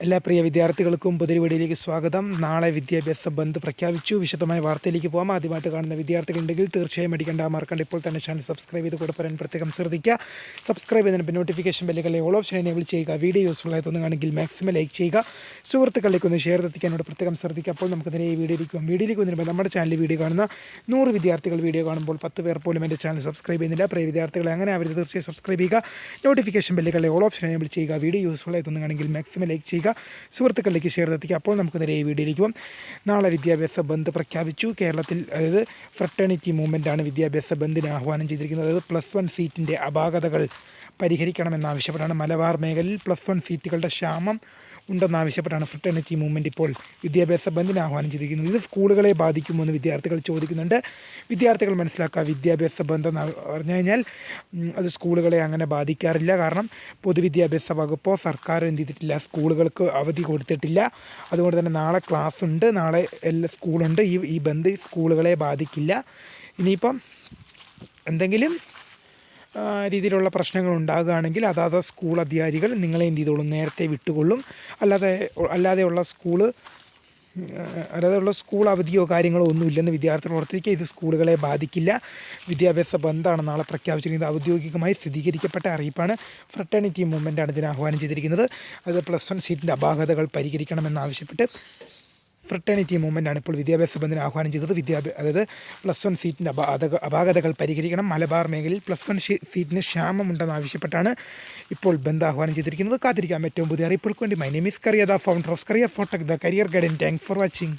എല്ലാ പ്രിയ വിദ്യാർത്ഥികൾക്കും പുതിയ വീഡിയോയിലേക്ക് സ്വാഗതം. നാളെ വിദ്യാഭ്യാസ ബന്ദ് പ്രഖ്യാപിച്ചു. വിശദമായ വാർത്തയിലേക്ക് പോകാം. ആദ്യമായിട്ട് കാണുന്ന വിദ്യാർത്ഥികളുണ്ടെങ്കിൽ തീർച്ചയായും മറക്കണ്ട. ഇപ്പോൾ തന്നെ ചാനൽ സബ്സ്ക്രൈബ് ചെയ്ത് കൂടെ പറയാൻ പ്രത്യേകം ശ്രദ്ധിക്കുക. സബ്സ്ക്രൈബ് ചെയ്തതിന് നോട്ടിഫിക്കേഷൻ ബെല്ലുകളെ ഓൾ ഓപ്ഷൻ എനേബിൾ ചെയ്യുക. വീഡിയോ യൂസ്ഫുൾ ആയി തോന്നുകയാണെങ്കിൽ മാക്സിമം ലൈക്ക് ചെയ്യുക. സുഹൃത്തുക്കളിലേക്ക് ഒന്ന് ഷെയർ എത്തിക്കാനോട് പ്രത്യേകം ശ്രദ്ധിക്കുക. അപ്പോൾ നമുക്ക് നേരെ ഈ വീഡിയോയിലേക്ക് വന്നിരുമ്പോൾ നമ്മുടെ ചാനൽ വീഡിയോ കാണുന്ന 100 വിദ്യാർത്ഥികൾ വീഡിയോ കാണുമ്പോൾ 10 പേർ പോലും എൻ്റെ ചാനൽ സബ്സ്ക്രൈബ് ചെയ്യുന്നില്ല. പ്രിയ വിദ്യാർത്ഥികളെ അങ്ങനെ അവർ തീർച്ചയായും സബ്സ്ക്രൈബ് ചെയ്യുക. നോട്ടിഫിക്കേഷൻ ബെല്ലുകളെ ഓൾ ഓപ്ഷൻ എനേബിൾ ചെയ്യുക. വീഡിയോ യൂസ്ഫുൾ ആയി തോന്നുകയാണെങ്കിൽ മാക്സിമം ലൈക്ക് ചെയ്യുക. സുഹൃത്തുക്കളിലേക്ക് ഷെയർ എത്തിക്കുക. അപ്പോൾ നമുക്ക് നേരെ ഈ വീഡിയോയിലേക്ക് പോകാം. നാളെ വിദ്യാഭ്യാസ ബന്ദ് പ്രഖ്യാപിച്ചു. കേരളത്തിൽ അതായത് ഫ്രട്ടേണിറ്റി മൂവ്മെൻറ്റാണ് വിദ്യാഭ്യാസ ബന്ദിന് ആഹ്വാനം ചെയ്തിരിക്കുന്നത്. അതായത് +1 സീറ്റിൻ്റെ അപാകതകൾ പരിഹരിക്കണമെന്നാവശ്യപ്പെട്ടാണ്. മലബാർ മേഖലയിൽ +1 സീറ്റുകളുടെ ക്ഷാമം ഉണ്ടെന്നാവശ്യപ്പെട്ടാണ് ഫ്രട്ടേണിറ്റി മൂവ്മെൻറ്റ് ഇപ്പോൾ വിദ്യാഭ്യാസ ബന്ദിന് ആഹ്വാനം ചെയ്തിരിക്കുന്നത്. ഇത് സ്കൂളുകളെ ബാധിക്കുമെന്ന് വിദ്യാർത്ഥികൾ ചോദിക്കുന്നുണ്ട്. വിദ്യാർത്ഥികൾ മനസ്സിലാക്കുക, വിദ്യാഭ്യാസ ബന്ധം എന്ന് പറഞ്ഞു കഴിഞ്ഞാൽ അത് സ്കൂളുകളെ അങ്ങനെ ബാധിക്കാറില്ല. കാരണം പൊതുവിദ്യാഭ്യാസ വകുപ്പോ സർക്കാരോ എന്ത് ചെയ്തിട്ടില്ല, സ്കൂളുകൾക്ക് അവധി കൊടുത്തിട്ടില്ല. അതുകൊണ്ട് തന്നെ നാളെ ക്ലാസ് ഉണ്ട്, നാളെ എല്ലാ സ്കൂളുണ്ട്. ഈ ബന്ദ് സ്കൂളുകളെ ബാധിക്കില്ല. ഇനിയിപ്പം എന്തെങ്കിലും രീതിയിലുള്ള പ്രശ്നങ്ങൾ ഉണ്ടാകുകയാണെങ്കിൽ അതാത് സ്കൂൾ അധികാരികൾ നിങ്ങളെ എന്ത് ചെയ്തോളും, നേരത്തെ വിട്ടുകൊള്ളും. അല്ലാതെയുള്ള സ്കൂൾ അവധിയോ കാര്യങ്ങളോ ഒന്നുമില്ലെന്ന് വിദ്യാർത്ഥികൾ ഓർത്തിരിക്കുക. ഇത് സ്കൂളുകളെ ബാധിക്കില്ല. വിദ്യാഭ്യാസ ബന്ദാണ് നാളെ പ്രഖ്യാപിച്ചിരിക്കുന്നത്. ഔദ്യോഗികമായി സ്ഥിരീകരിക്കപ്പെട്ട അറിയിപ്പാണ്. ഫ്രട്ടേണിറ്റി മൂവ്മെൻറ്റാണ് ഇതിന് ആഹ്വാനം ചെയ്തിരിക്കുന്നത്. അത് +1 സീറ്റിൻ്റെ അപാകതകൾ പരിഹരിക്കണമെന്നാവശ്യപ്പെട്ട് ഫ്രട്ടേണിറ്റി മൂവ്മെൻറ്റാണ് ഇപ്പോൾ വിദ്യാഭ്യാസ ബന്ദിന് ആഹ്വാനം ചെയ്തത്. അതായത് +1 സീറ്റിൻ്റെ അപാകതകൾ പരിഹരിക്കണം. മലബാർ മേഖലയിൽ +1 സീറ്റിന് ക്ഷാമമുണ്ടെന്നാവശ്യപ്പെട്ടാണ് ഇപ്പോൾ ബന്ദ് ആഹ്വാനം ചെയ്തിരിക്കുന്നത്. കാത്തിരിക്കാം ഏറ്റവും പുതിയ അറിയിപ്പുകൾക്ക് വേണ്ടി. My name is Kariya, the founder of Kariya ഫോട്ടക്, the career guide. Thanks for watching.